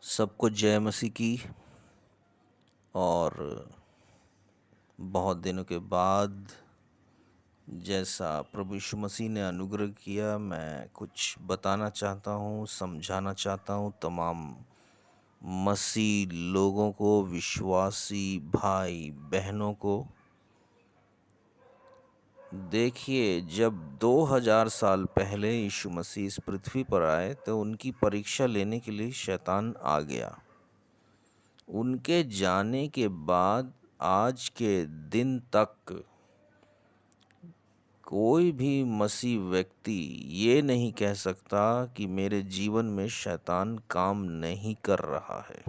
सबको जय मसीह की। और बहुत दिनों के बाद जैसा प्रभु यीशु मसीह ने अनुग्रह किया, मैं कुछ बताना चाहता हूँ, समझाना चाहता हूँ तमाम मसीह लोगों को, विश्वासी भाई बहनों को। देखिए, जब 2000 साल पहले यीशु मसीह इस पृथ्वी पर आए तो उनकी परीक्षा लेने के लिए शैतान आ गया। उनके जाने के बाद आज के दिन तक कोई भी मसीह व्यक्ति ये नहीं कह सकता कि मेरे जीवन में शैतान काम नहीं कर रहा है।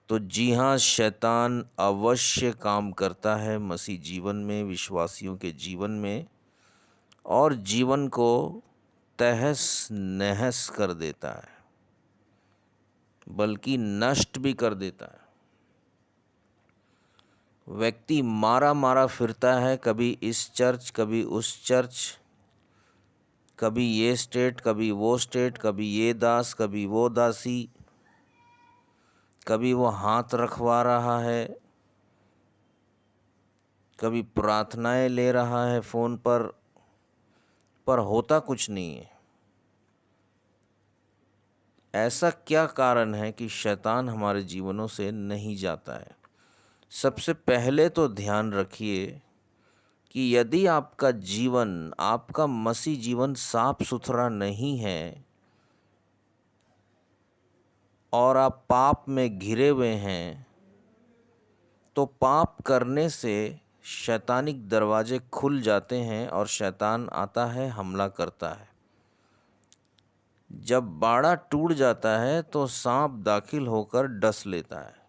तो जी हाँ, शैतान अवश्य काम करता है मसीह जीवन में, विश्वासियों के जीवन में, और जीवन को तहस नहस कर देता है, बल्कि नष्ट भी कर देता है। व्यक्ति मारा मारा फिरता है, कभी इस चर्च कभी उस चर्च, कभी ये स्टेट कभी वो स्टेट, कभी ये दास कभी वो दासी, कभी वो हाथ रखवा रहा है, कभी प्रार्थनाएं ले रहा है फ़ोन पर होता कुछ नहीं है। ऐसा क्या कारण है कि शैतान हमारे जीवनों से नहीं जाता है? सबसे पहले तो ध्यान रखिए कि यदि आपका जीवन, आपका मसीह जीवन साफ सुथरा नहीं है और आप पाप में घिरे हुए हैं, तो पाप करने से शैतानिक दरवाजे खुल जाते हैं और शैतान आता है, हमला करता है। जब बाड़ा टूट जाता है तो सांप दाखिल होकर डस लेता है।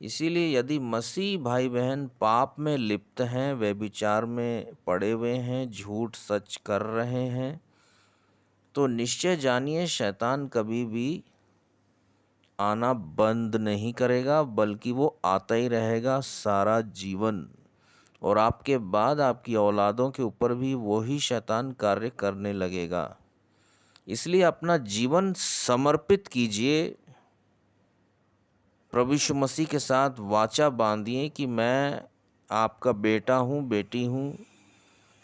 इसीलिए यदि मसीह भाई बहन पाप में लिप्त हैं, व्यभिचार में पड़े हुए हैं, झूठ सच कर रहे हैं, तो निश्चय जानिए शैतान कभी भी आना बंद नहीं करेगा, बल्कि वो आता ही रहेगा सारा जीवन। और आपके बाद आपकी औलादों के ऊपर भी वही शैतान कार्य करने लगेगा। इसलिए अपना जीवन समर्पित कीजिए, प्रभु यीशु मसीह के साथ वाचा बांधिए कि मैं आपका बेटा हूँ, बेटी हूँ।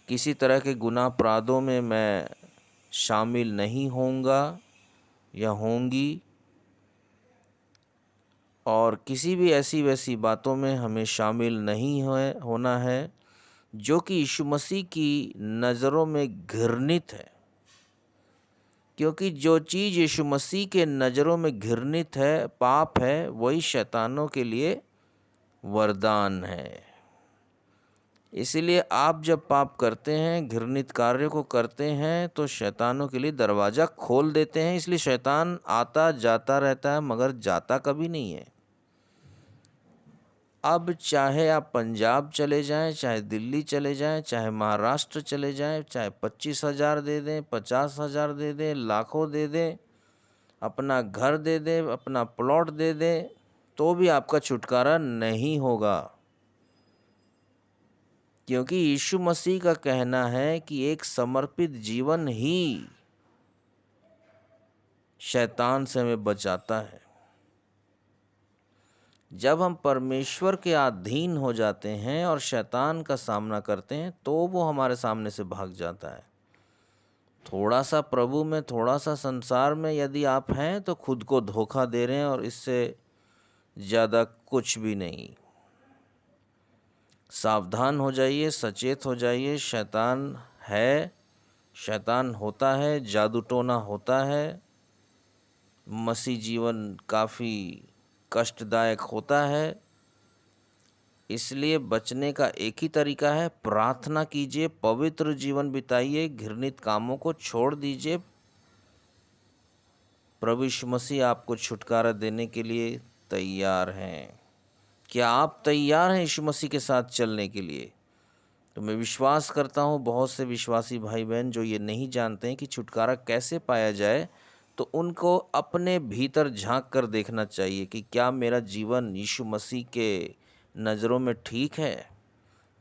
किसी तरह के गुनाह अपराधों में मैं शामिल नहीं होऊंगा या होंगी, और किसी भी ऐसी वैसी बातों में हमें शामिल नहीं होना है जो कि यीशु मसीह की नज़रों में घृणित है। क्योंकि जो चीज़ यीशु मसीह के नज़रों में घृणित है, पाप है, वही शैतानों के लिए वरदान है। इसीलिए आप जब पाप करते हैं, घृणित कार्य को करते हैं, तो शैतानों के लिए दरवाज़ा खोल देते हैं। इसलिए शैतान आता जाता रहता है, मगर जाता कभी नहीं है। अब चाहे आप पंजाब चले जाएं, चाहे दिल्ली चले जाएं, चाहे महाराष्ट्र चले जाएं, चाहे 25,000 दे दें, 50,000 दे दें, लाखों दे दें, अपना घर दे दें, अपना प्लॉट दे दें, तो भी आपका छुटकारा नहीं होगा। क्योंकि यीशु मसीह का कहना है कि एक समर्पित जीवन ही शैतान से हमें बचाता है। जब हम परमेश्वर के अधीन हो जाते हैं और शैतान का सामना करते हैं, तो वो हमारे सामने से भाग जाता है। थोड़ा सा प्रभु में, थोड़ा सा संसार में यदि आप हैं, तो खुद को धोखा दे रहे हैं, और इससे ज़्यादा कुछ भी नहीं। सावधान हो जाइए, सचेत हो जाइए। शैतान है, शैतान होता है, जादू टोना होता है। मसीह जीवन काफ़ी कष्टदायक होता है। इसलिए बचने का एक ही तरीका है, प्रार्थना कीजिए, पवित्र जीवन बिताइए, घृणित कामों को छोड़ दीजिए। प्रभु यीशु मसीह आपको छुटकारा देने के लिए तैयार हैं। क्या आप तैयार हैं यीशु मसीह के साथ चलने के लिए? तो मैं विश्वास करता हूँ बहुत से विश्वासी भाई बहन जो ये नहीं जानते हैं कि छुटकारा कैसे पाया जाए, तो उनको अपने भीतर झांक कर देखना चाहिए कि क्या मेरा जीवन यीशु मसीह के नज़रों में ठीक है?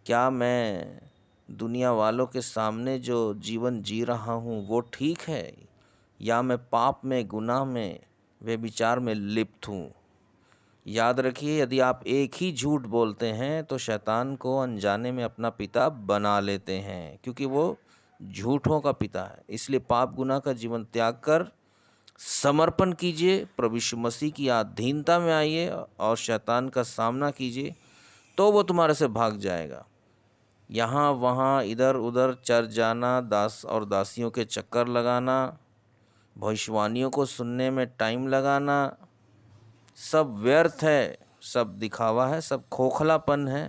क्या मैं दुनिया वालों के सामने जो जीवन जी रहा हूँ वो ठीक है, या मैं पाप में, गुनाह में व्यभिचार में लिप्त हूँ। याद रखिए, यदि आप एक ही झूठ बोलते हैं तो शैतान को अनजाने में अपना पिता बना लेते हैं, क्योंकि वो झूठों का पिता है। इसलिए पाप गुनाह का जीवन त्याग कर समर्पण कीजिए, प्रभु यीशु मसीह की अधीनता में आइए और शैतान का सामना कीजिए, तो वो तुम्हारे से भाग जाएगा। यहाँ वहाँ इधर उधर चर जाना, दास और दासियों के चक्कर लगाना, भविष्यवाणियों को सुनने में टाइम लगाना, सब व्यर्थ है, सब दिखावा है, सब खोखलापन है।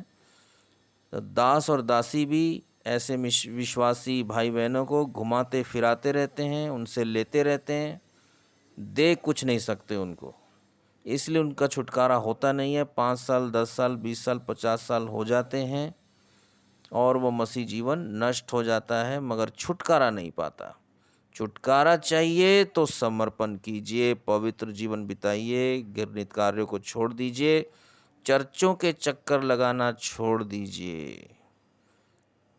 तो दास और दासी भी ऐसे विश्वासी भाई बहनों को घुमाते फिराते रहते हैं, उनसे लेते रहते हैं, दे कुछ नहीं सकते उनको, इसलिए उनका छुटकारा होता नहीं है। 5 साल 10 साल 20 साल 50 साल हो जाते हैं और वो मसीह जीवन नष्ट हो जाता है, मगर छुटकारा नहीं पाता। छुटकारा चाहिए तो समर्पण कीजिए, पवित्र जीवन बिताइए, घृणित कार्यों को छोड़ दीजिए, चर्चों के चक्कर लगाना छोड़ दीजिए।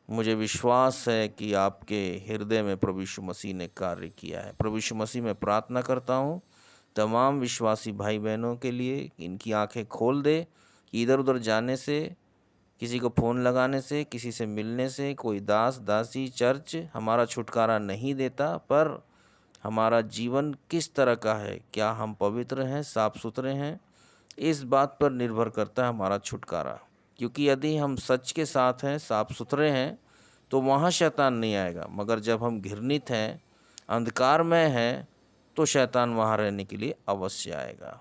मुझे विश्वास है कि आपके हृदय में प्रभु यीशु मसीह ने कार्य किया है। प्रभु यीशु मसीह में प्रार्थना करता हूँ तमाम विश्वासी भाई बहनों के लिए, इनकी आंखें खोल दे कि इधर उधर जाने से, किसी को फ़ोन लगाने से, किसी से मिलने से, कोई दास दासी चर्च हमारा छुटकारा नहीं देता, पर हमारा जीवन किस तरह का है, क्या हम पवित्र हैं, साफ सुथरे हैं, इस बात पर निर्भर करता है हमारा छुटकारा। क्योंकि यदि हम सच के साथ हैं, साफ सुथरे हैं, तो वहाँ शैतान नहीं आएगा, मगर जब हम घृणित हैं, अंधकार में हैं, तो शैतान वहाँ रहने के लिए अवश्य आएगा।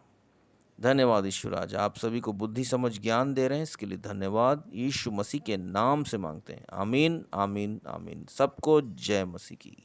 धन्यवाद यीशु राजा, आप सभी को बुद्धि समझ ज्ञान दे रहे हैं, इसके लिए धन्यवाद। यीशु मसीह के नाम से मांगते हैं, आमीन आमीन आमीन। सबको जय मसीह की।